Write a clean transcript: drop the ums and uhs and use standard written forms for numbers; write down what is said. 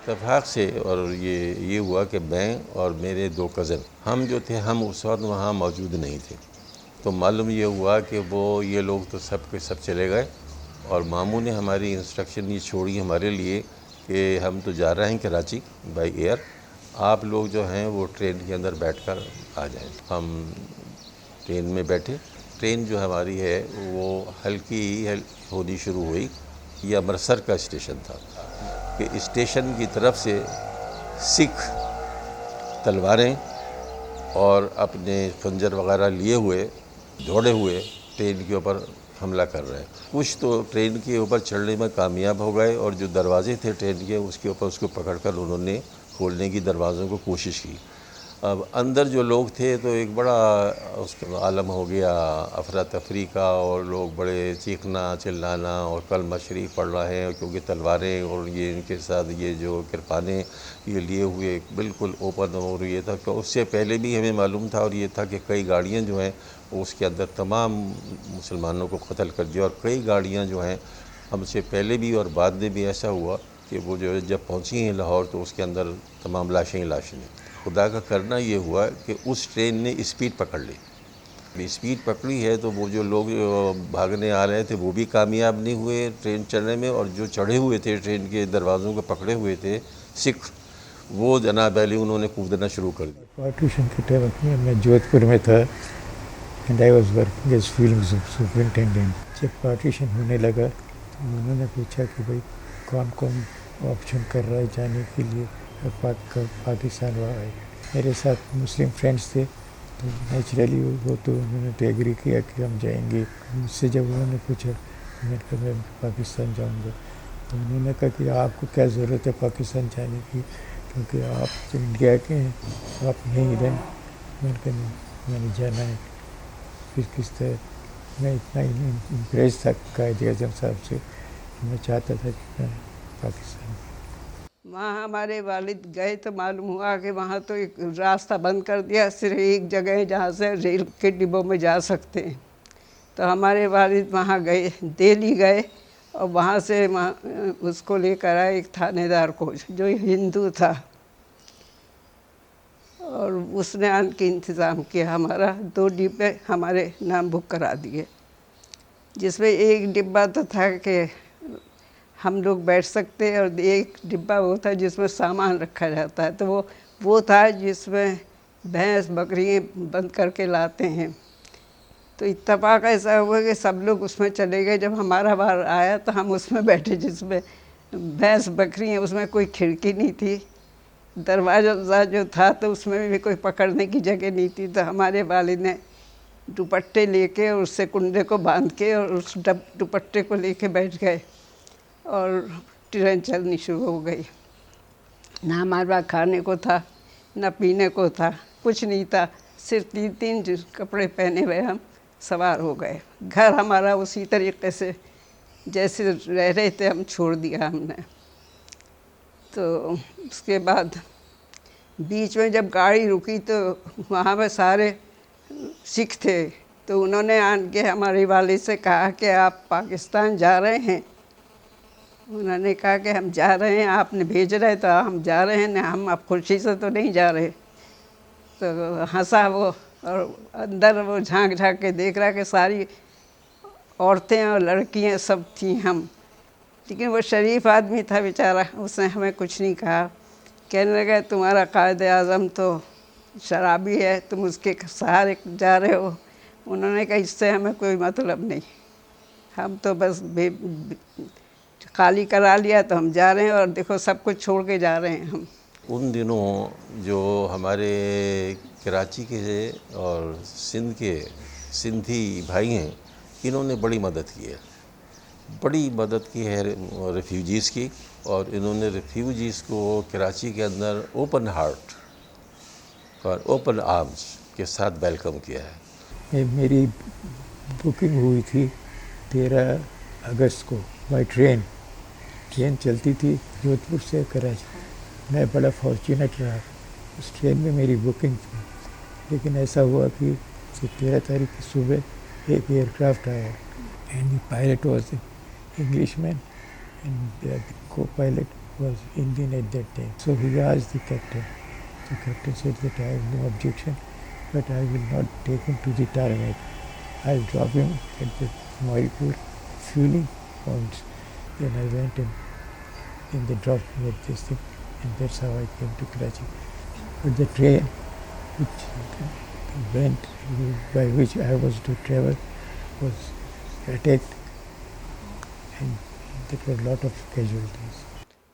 اتفاق سے اور یہ ہوا کہ میں اور میرے 2 کزن ہم جو تھے ہم اس وقت وہاں موجود نہیں تھے، تو معلوم یہ ہوا کہ یہ لوگ تو سب کے سب چلے گئے، اور ماموں نے ہماری انسٹرکشن یہ چھوڑی ہمارے لیے کہ ہم تو جا رہے ہیں کراچی بائی ایئر، آپ لوگ جو ہیں وہ ٹرین کے اندر بیٹھ کر آ جائیں۔ ہم ٹرین میں بیٹھے، ٹرین جو ہماری ہے وہ ہلکی ہونی شروع ہوئی، یہ امرتسر کا اسٹیشن تھا کہ اسٹیشن کی طرف سے سکھ تلواریں اور اپنے خنجر وغیرہ لیے ہوئے دوڑے ہوئے ٹرین کے اوپر حملہ کر رہے ہیں۔ کچھ تو ٹرین کے اوپر چڑھنے میں کامیاب ہو گئے، اور جو دروازے تھے ٹرین کے اس کے اوپر اس کو پکڑ کر انہوں نے کھولنے کی دروازوں کو کوشش کی۔ اب اندر جو لوگ تھے تو ایک بڑا اس کا عالم ہو گیا افراتفری کا، اور لوگ بڑے چیخنا چلانا اور کلمہ شریف پڑھ رہے ہیں، کیونکہ تلواریں اور یہ ان کے ساتھ یہ جو کرپانیں یہ لیے ہوئے بالکل اوپن، اور یہ تھا کہ اس سے پہلے بھی ہمیں معلوم تھا، اور یہ تھا کہ کئی گاڑیاں جو ہیں اس کے اندر تمام مسلمانوں کو قتل کر دیا، اور کئی گاڑیاں جو ہیں ہم سے پہلے بھی اور بعد میں بھی ایسا ہوا کہ وہ جو جب پہنچی ہیں لاہور تو اس کے اندر تمام لاشیں ہی لاشیں ہیں۔ خدا کا کرنا یہ ہوا کہ اس ٹرین نے اسپیڈ پکڑ لی، اسپیڈ پکڑی ہے تو وہ جو لوگ بھاگنے آ رہے تھے وہ بھی کامیاب نہیں ہوئے ٹرین چڑھنے میں، اور جو چڑھے ہوئے تھے ٹرین کے دروازوں کو پکڑے ہوئے تھے سکھ، وہ جناب علی انہوں نے کودنا شروع کر دیا۔ پارٹیشن کے ٹائم میں جودھ پور میں تھا، and I was working as field superintendent. جب پارٹیشن ہونے لگا تو انہوں نے پوچھا کہ بھائی کون کون آپشن کر رہا ہے جانے کے لیے پاکستان وہاں ہے۔ میرے ساتھ مسلم فرینڈس تھے تو نیچرلی وہ تو انہوں نے تو ایگری کیا کہ ہم جائیں گے۔ مجھ سے جب انہوں نے پوچھا میں نے کہا میں پاکستان جاؤں گا، تو انہوں نے کہا کہ آپ کو کیا ضرورت ہے پاکستان جانے کی، کیونکہ آپ انڈیا کے ہیں، آپ نہیں رہیں۔ میں نے کہا نہیں، میں نے جانا ہے۔ پھر کس طرح میں اتنا امپریس تھا قائد اعظم صاحب سے کہ میں چاہتا تھا کہ میں پاکستان۔ وہاں ہمارے والد گئے تو معلوم ہوا کہ وہاں تو ایک راستہ بند کر دیا، صرف ایک جگہ ہے جہاں سے ریل کے ڈبوں میں جا سکتے ہیں۔ تو ہمارے والد وہاں گئے، دہلی گئے، اور وہاں سے اس کو لے کر آئے ایک تھانے دار کو جو ہندو تھا، اور اس نے آن کے انتظام کیا، ہمارا 2 ڈبے ہمارے نام بک کرا دیے، جس میں ایک ڈبہ تو تھا کہ ہم لوگ بیٹھ سکتے، اور ایک ڈبہ وہ تھا جس میں سامان رکھا جاتا ہے، تو وہ تھا جس میں بھینس بکریاں بند کر کے لاتے ہیں۔ تو اتفاق ایسا ہوا کہ سب لوگ اس میں چلے گئے۔ جب ہمارا بار آیا تو ہم اس میں بیٹھے جس میں بھینس بکریاں، اس میں کوئی کھڑکی نہیں تھی، دروازہ جو تھا تو اس میں بھی کوئی پکڑنے کی جگہ نہیں تھی۔ تو ہمارے والد نے دوپٹے لے کے اور اس سے کنڈے کو باندھ کے اور اس دوپٹے کو لے کے بیٹھ گئے، اور ٹرین چلنی شروع ہو گئی۔ نہ ہمارے پاس کھانے کو تھا، نہ پینے کو تھا، کچھ نہیں تھا، صرف 3 کپڑے پہنے ہوئے ہم سوار ہو گئے۔ گھر ہمارا اسی طریقے سے جیسے رہ رہے تھے ہم چھوڑ دیا ہم نے۔ تو اس کے بعد بیچ میں جب گاڑی رکی تو وہاں پہ سارے سکھ تھے، تو انہوں نے آن کے ہمارے والد سے کہا کہ آپ پاکستان جا رہے ہیں؟ انہوں نے کہا کہ ہم جا رہے ہیں، آپ نے بھیج رہے تو ہم جا رہے ہیں، ہم اب خوشی سے تو نہیں جا رہے۔ تو ہنسا وہ، اور اندر وہ جھانک جھانک کے دیکھ رہا کہ ساری عورتیں اور لڑکیاں سب تھیں ہم، لیکن وہ شریف آدمی تھا بیچارہ، اس نے ہمیں کچھ نہیں کہا۔ کہنے لگا تمہارا قائد اعظم تو شرابی ہے، تم اس کے سہارے جا رہے ہو۔ انہوں نے کہا اس سے ہمیں کوئی مطلب نہیں، ہم تو بس خالی کرا لیا تو ہم جا رہے ہیں، اور دیکھو سب کچھ چھوڑ کے جا رہے ہیں ہم۔ ان دنوں جو ہمارے کراچی کے اور سندھ کے سندھی بھائی ہیں، انہوں نے بڑی مدد کی ہے، بڑی مدد کی ہے ریفیوجیز کی، اور انہوں نے ریفیوجیز کو کراچی کے اندر اوپن ہارٹ اور اوپن آرمز کے ساتھ ویلکم کیا ہے۔ میری بکنگ ہوئی تھی 13 اگست کو بائی ٹرین چلتی تھی جودھ پور سے کراچی۔ میں بڑا فارچونیٹ رہا، اس ٹرین میں میری بکنگ تھی، لیکن ایسا ہوا کہ 13 تاریخ کی صبح ایک ایئر کرافٹ آیا، and the pilot was English man, and copilot was Indian at that time. So he asked the captain. The captain said that I have no objection, but I will not take him to the tarmac. I'll drop him at the Maipur fueling points. Then I went and they dropped me at this thing, and that's how I came to Karachi. But the train which went, by which I was to travel, was attacked, and there were a lot of casualties.